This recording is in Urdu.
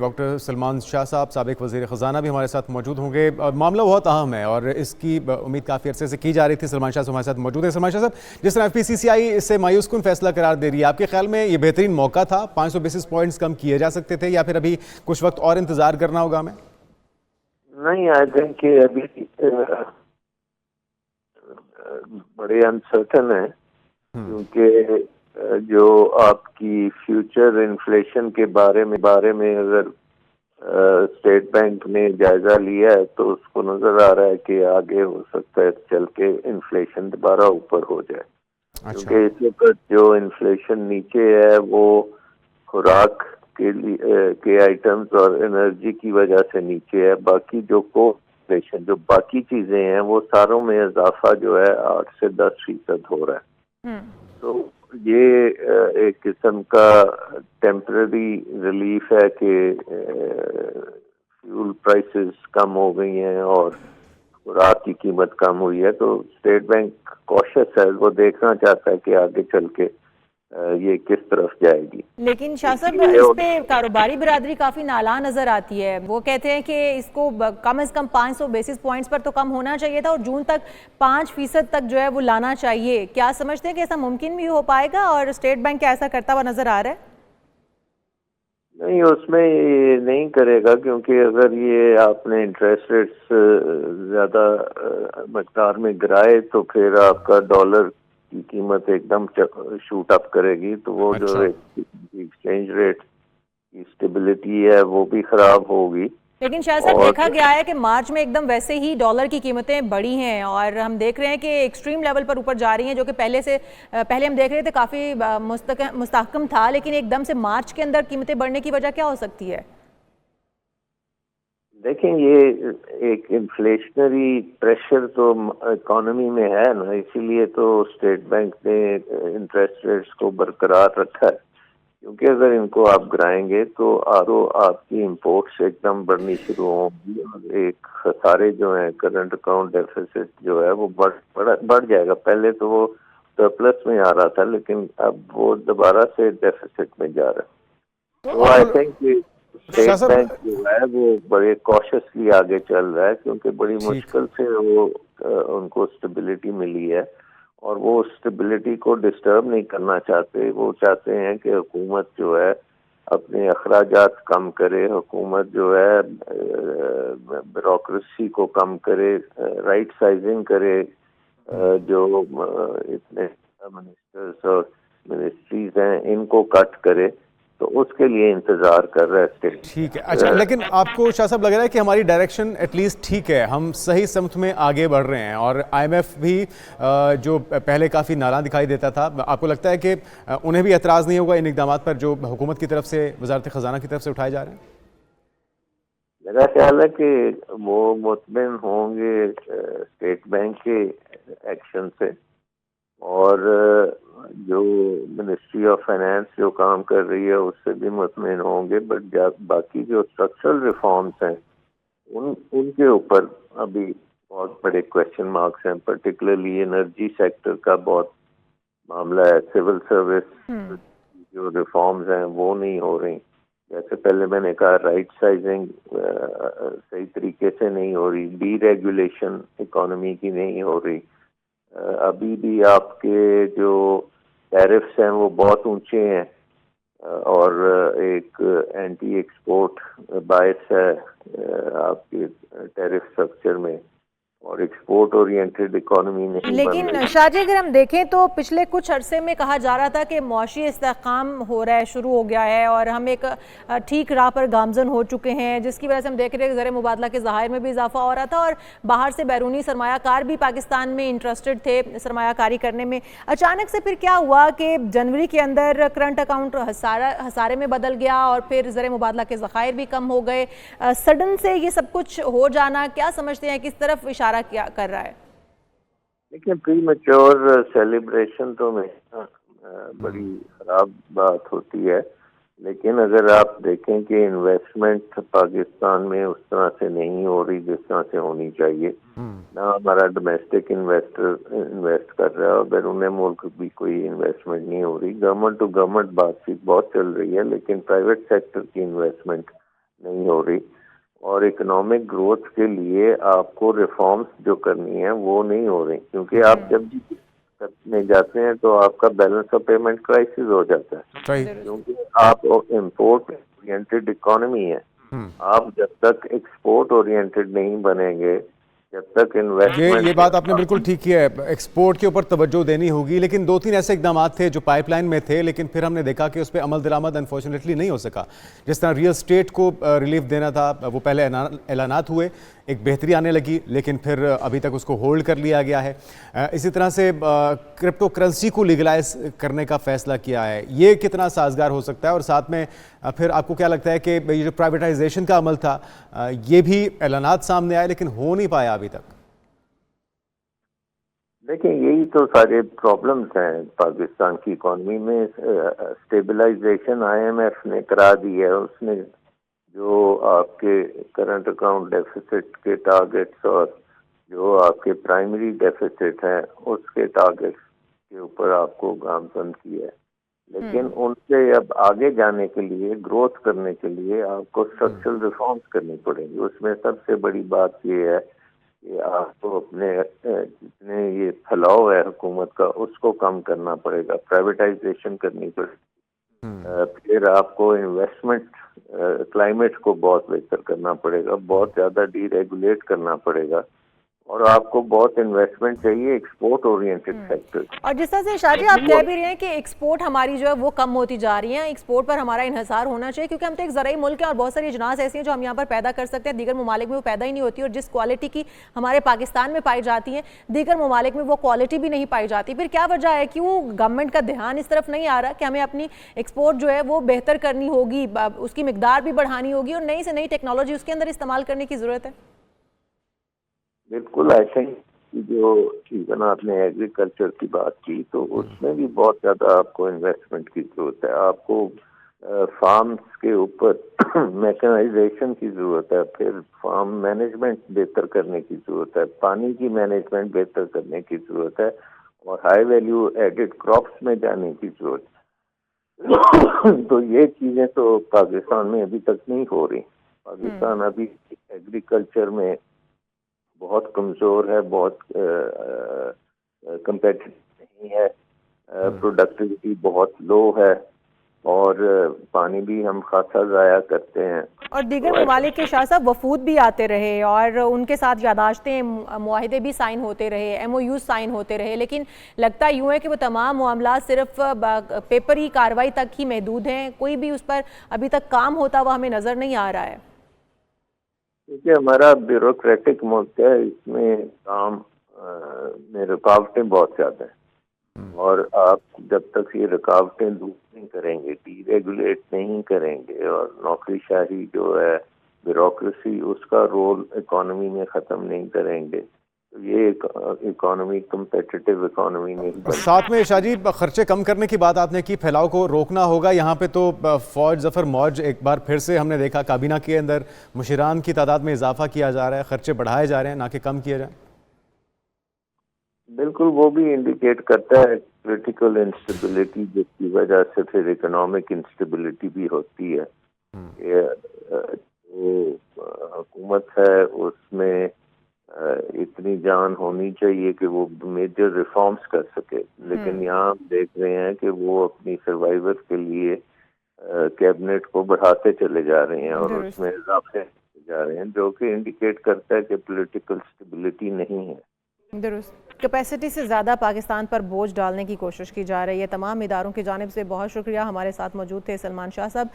ڈاکٹر سلمان شاہ صاحب سابق وزیر خزانہ بھی ہمارے ساتھ موجود ہوں گے۔ معاملہ بہت اہم ہے اور اس کی امید کافی عرصے سے کی جا رہی تھی۔ سلمان شاہ صاحب ہمارے ساتھ موجود ہیں۔ سلمان شاہ صاحب، جس طرح ایف پی سی سی آئی اسے مایوس کن فیصلہ قرار دے رہی ہے، آپ کے خیال میں یہ بہترین موقع تھا؟ 500 بیسس پوائنٹس کم کیے جا سکتے تھے یا پھر ابھی کچھ وقت اور انتظار کرنا ہوگا ہمیں؟ نہیں، آئی تھنک کہ ابھی بڑے انسرٹن ہیں، کیونکہ جو آپ کی فیوچر انفلیشن کے بارے میں اگر اسٹیٹ بینک نے جائزہ لیا ہے تو اس کو نظر آ رہا ہے کہ آگے ہو سکتا ہے چل کے انفلیشن دوبارہ اوپر ہو جائے، کیونکہ اس وقت جو انفلیشن نیچے ہے وہ خوراک کے آئٹمز اور انرجی کی وجہ سے نیچے ہے۔ باقی جو انفلیشن جو باقی چیزیں ہیں وہ ساروں میں اضافہ جو ہے 8 سے 10% ہو رہا ہے۔ تو یہ ایک قسم کا ٹیمپرری ریلیف ہے کہ فیول پرائسز کم ہو گئی ہیں اور خوراک کی قیمت کم ہوئی ہے، تو اسٹیٹ بینک کوشش ہے، وہ دیکھنا چاہتا ہے کہ آگے چل کے یہ کس طرف جائے گی۔ لیکن شاہ صاحب، اس پہ کاروباری برادری کافی نالاں نظر آتی ہے۔ وہ کہتے ہیں کہ اس کو کم از کم 500 بیسس پوائنٹس پر تو کم ہونا چاہیے تھا اور جون تک 5% تک جو ہے وہ لانا چاہیے۔ کیا سمجھتے ہیں کہ ایسا ممکن بھی ہو پائے گا اور اسٹیٹ بینک کیا ایسا کرتا ہوا نظر آ رہا ہے؟ نہیں، اس میں یہ نہیں کرے گا، کیونکہ اگر یہ آپ نے انٹرسٹ ریٹس زیادہ مقدار میں گرائے تو پھر آپ کا ڈالر کی قیمت ایک دم شوٹ اپ کرے گی، تو وہ جو ایکسچینج ریٹ کی اسٹیبلٹی ہے وہ بھی خراب ہوگی۔ لیکن شاہ صاحب، دیکھا گیا ہے کہ مارچ میں ایک دم ویسے ہی ڈالر کی قیمتیں بڑھی ہیں اور ہم دیکھ رہے ہیں کہ ایکسٹریم لیول پر اوپر جا رہی ہیں، جو کہ پہلے ہم دیکھ رہے تھے کافی مستحکم تھا، لیکن ایک دم سے مارچ کے اندر قیمتیں بڑھنے کی وجہ کیا ہو سکتی ہے؟ دیکھیں، یہ ایک انفلیشنری پریشر تو اکانومی میں ہے نا، اسی لیے تو اسٹیٹ بینک نے انٹرسٹ ریٹس کو برقرار رکھا ہے، کیونکہ اگر ان کو آپ گرائیں گے تو آپ کی امپورٹس ایک دم بڑھنی شروع ہوں گی اور ایک خسارے جو ہیں کرنٹ اکاؤنٹ ڈیفیسٹ جو ہے وہ بڑھ جائے گا۔ پہلے تو وہ سرپلس میں آ رہا تھا، لیکن اب وہ دوبارہ سے ڈیفیسٹ میں جا رہا ہے۔ تو آئی تھنک کہ اسٹیٹ بینک جو ہے وہ بڑے کوشسلی آگے چل رہا ہے، کیونکہ بڑی مشکل سے وہ ان کو اسٹیبلٹی ملی ہے اور وہ اسٹیبلٹی کو ڈسٹرب نہیں کرنا چاہتے۔ وہ چاہتے ہیں کہ حکومت جو ہے اپنے اخراجات کم کرے، حکومت جو ہے بیوروکریسی کو کم کرے، رائٹ سائزنگ کرے، جو اتنے منسٹرز اور منسٹریز ہیں ان کو کٹ کرے، تو اس کے لیے انتظار کر رہا ہے اسٹیٹ۔ ٹھیک ہے، اچھا، لیکن آپ کو شاہ صاحب لگ رہا ہے کہ ہماری ڈائریکشن ایٹ لیسٹ ٹھیک ہے، ہم صحیح سمت میں آگے بڑھ رہے ہیں اور آئی ایم ایف بھی جو پہلے کافی نالاں دکھائی دیتا تھا، آپ کو لگتا ہے کہ انہیں بھی اعتراض نہیں ہوگا ان اقدامات پر جو حکومت کی طرف سے، وزارت خزانہ کی طرف سے اٹھائے جا رہے ہیں؟ میرا خیال ہے کہ وہ مطمئن ہوں گے اسٹیٹ بینک کے ایکشن سے، اور جو منسٹری آف فائنانس جو کام کر رہی ہے اس سے بھی مطمئن ہوں گے، بٹ باقی جو اسٹرکچرل ریفارمس ہیں ان کے اوپر ابھی بہت بڑے کویسچن مارکس ہیں، پرٹیکولرلی انرجی سیکٹر کا بہت معاملہ ہے۔ سول سروس جو ریفارمز ہیں وہ نہیں ہو رہی، جیسے پہلے میں نے کہا رائٹ سائزنگ صحیح طریقے سے نہیں ہو رہی، ڈی ریگولیشن اکانومی کی نہیں ہو رہی، ابھی بھی آپ کے جو ٹیرفس ہیں وہ بہت اونچے ہیں اور ایک اینٹی ایکسپورٹ باعث ہے آپ کے ٹیرف اسٹرکچر میں، اور ایکسپورٹ اورینٹڈ اکانومی نہیں بن رہی۔ لیکن شاہ جی، اگر ہم دیکھیں تو پچھلے کچھ عرصے میں کہا جا رہا تھا کہ معاشی استحکام ہو رہا ہے، شروع ہو گیا ہے اور ہم ایک ٹھیک راہ پر گامزن ہو چکے ہیں، جس کی وجہ سے ہم دیکھ رہے ہیں کہ زر مبادلہ کے ذخائر میں بھی اضافہ ہو رہا تھا اور باہر سے بیرونی سرمایہ کار بھی پاکستان میں انٹرسٹڈ تھے سرمایہ کاری کرنے میں۔ اچانک سے پھر کیا ہوا کہ جنوری کے اندر کرنٹ اکاؤنٹ خسارے میں بدل گیا اور پھر زر مبادلہ کے ذخائر بھی کم ہو گئے؟ سڈن سے یہ سب کچھ ہو جانا کیا سمجھتے ہیں، کس طرف اشارہ کر رہا ہے؟ دیکھیں، پری میچور سیلیبریشن تو ہمیشہ بڑی خراب بات ہوتی ہے، لیکن اگر آپ دیکھیں کہ انویسٹمنٹ پاکستان میں اس طرح سے نہیں ہو رہی جس طرح سے ہونی چاہیے، نہ ہمارا ڈومیسٹک انویسٹر انویسٹ کر رہا ہے اور بیرون ملک بھی کوئی انویسٹمنٹ نہیں ہو رہی، گورنمنٹ ٹو گورنمنٹ بات چیت بہت چل رہی ہے، لیکن پرائیویٹ سیکٹر کی انویسٹمنٹ نہیں ہو رہی، اور اکنامک گروتھ کے لیے آپ کو ریفارمز جو کرنی ہیں وہ نہیں ہو رہی، کیونکہ آپ جب بھی کرنے جاتے ہیں تو آپ کا بیلنس آف پیمنٹ کرائسس ہو جاتا ہے، صحیح. کیونکہ آپ امپورٹ اورینٹیڈ اکانومی ہے. آپ جب تک ایکسپورٹ اورینٹیڈ نہیں بنیں گے، جب تک انویسٹمنٹ، یہ بات آپ نے بالکل ٹھیک کی ہے، ایکسپورٹ کے اوپر توجہ دینی ہوگی، لیکن 2-3 ایسے اقدامات تھے جو پائپ لائن میں تھے، لیکن پھر ہم نے دیکھا کہ اس پہ عمل درآمد انفارچونیٹلی نہیں ہو سکا. جس طرح ریئل اسٹیٹ کو ریلیف دینا تھا، وہ پہلے اعلانات ہوئے، ایک بہتری آنے لگی، لیکن پھر ابھی تک اس کو ہولڈ کر لیا گیا ہے. اسی طرح سے کرپٹو کرنسی کو لیگلائز کرنے کا فیصلہ کیا ہے، یہ کتنا سازگار ہو سکتا ہے؟ اور ساتھ میں پھر آپ کو کیا لگتا ہے کہ یہ جو پرائیویٹائزیشن کا عمل تھا، یہ بھی اعلانات سامنے آئے لیکن ہو نہیں پایا ابھی تک؟ دیکھیں، یہی تو سارے پرابلمس ہیں پاکستان کی اکانومی میں. اسٹیبلائزیشن IMF نے کرا دی ہے، اس نے جو آپ کے کرنٹ اکاؤنٹ ڈیفیسٹ کے ٹارگٹس اور جو آپ کے پرائمری ڈیفیسٹ ہیں اس کے ٹارگٹس کے اوپر آپ کو گامزن کی ہے، لیکن ان سے اب آگے جانے کے لیے، گروتھ کرنے کے لیے آپ کو اسٹرکچرل ریفارمز کرنی پڑیں گی. اس میں سب سے بڑی بات یہ ہے کہ آپ کو اپنے جتنے یہ پھیلاؤ ہے حکومت کا اس کو کم کرنا پڑے گا، پرائیویٹائزیشن کرنی پڑے گی. پھر آپ کو انویسٹمنٹ کلائمیٹ کو بہت بہتر کرنا پڑے گا، بہت زیادہ ڈی ریگولیٹ کرنا پڑے گا، اور آپ کو بہت انویسٹمنٹ چاہیے ایکسپورٹ اورینٹیڈ سیکٹر. اور جس طرح سے شاہ جی آپ کہہ بھی رہے ہیں کہ ایکسپورٹ ہماری جو ہے وہ کم ہوتی جا رہی ہیں، ایکسپورٹ پر ہمارا انحصار ہونا چاہیے، کیونکہ ہم تو ایک زرعی ملک ہیں اور بہت ساری اجناس ایسی ہیں جو ہم یہاں پر پیدا کر سکتے ہیں، دیگر ممالک میں وہ پیدا ہی نہیں ہوتی، اور جس کوالٹی کی ہمارے پاکستان میں پائی جاتی ہیں دیگر ممالک میں وہ کوالٹی بھی نہیں پائی جاتی. پھر کیا وجہ ہے، کیوں گورنمنٹ کا دھیان اس طرف نہیں آ رہا کہ ہمیں اپنی ایکسپورٹ جو ہے وہ بہتر کرنی ہوگی، اس کی مقدار بھی بڑھانی ہوگی اور نئی سے نئی ٹیکنالوجی اس کے اندر استعمال کرنے کی ضرورت ہے؟ بالکل، آئی تھنک جو ایون آپ نے ایگریکلچر کی بات کی تو اس میں بھی بہت زیادہ آپ کو انویسٹمنٹ کی ضرورت ہے. آپ کو فارمز کے اوپر میکنائزیشن کی ضرورت ہے، پھر فارم مینجمنٹ بہتر کرنے کی ضرورت ہے، پانی کی مینجمنٹ بہتر کرنے کی ضرورت ہے، اور ہائی ویلیو ایڈڈ کراپس میں جانے کی ضرورت ہے. تو یہ چیزیں تو پاکستان میں ابھی تک نہیں ہو رہی. پاکستان ابھی ایگریکلچر میں بہت کمزور ہے، بہت کمپیٹیٹو نہیں ہے، پروڈکٹیوٹی بہت لو ہے، اور پانی بھی ہم خاصا ضائع کرتے ہیں. اور دیگر ممالک کے شاہ صاحب وفود بھی آتے رہے اور ان کے ساتھ یادداشتیں، معاہدے بھی سائن ہوتے رہے، MOUs سائن ہوتے رہے، لیکن لگتا یوں ہے کہ وہ تمام معاملات صرف پیپری کارروائی تک ہی محدود ہیں، کوئی بھی اس پر ابھی تک کام ہوتا ہوا ہمیں نظر نہیں آ رہا ہے. کیونکہ ہمارا بیوروکریٹک ملک ہے، اس میں کام میں رکاوٹیں بہت زیادہ ہیں، اور آپ جب تک یہ رکاوٹیں دور نہیں کریں گے، ڈی ریگولیٹ نہیں کریں گے، اور نوکری شاہی جو ہے، بیوروکریسی، اس کا رول اکانومی میں ختم نہیں کریں گے تو یہ اکانومی کمپیٹیٹیو اکانومی نہیں بنے. ساتھ میں شاہ جی خرچے کم کرنے کی بات آپ نے کی، پھیلاؤ کو روکنا ہوگا. یہاں پہ تو فوج ظفر موج ایک بار پھر سے ہم نے دیکھا کابینہ کے اندر مشیران کی تعداد میں اضافہ کیا جا رہا ہے، خرچے بڑھائے جا رہے ہیں نہ کہ کم کیے جائیں. بالکل، وہ بھی انڈیکیٹ کرتا ہے پولیٹیکل انسٹیبلٹی، جس کی وجہ سے پھر اکنامک انسٹیبلٹی بھی ہوتی ہے. جو حکومت ہے اس میں اتنی جان ہونی چاہیے کہ وہ میجر ریفارمز کر سکے، لیکن یہاں ہم دیکھ رہے ہیں کہ وہ اپنی سروائیور کے لیے کیبنٹ کو بڑھاتے چلے جا رہے ہیں اور اس میں اضافے جا رہے ہیں، جو کہ انڈیکیٹ کرتا ہے کہ پولیٹیکل اسٹیبلٹی نہیں ہے. درست، کیپیسٹی سے زیادہ پاکستان پر بوجھ ڈالنے کی کوشش کی جا رہی ہے. تمام اداروں کی جانب سے بہت شکریہ. ہمارے ساتھ موجود تھے سلمان شاہ صاحب،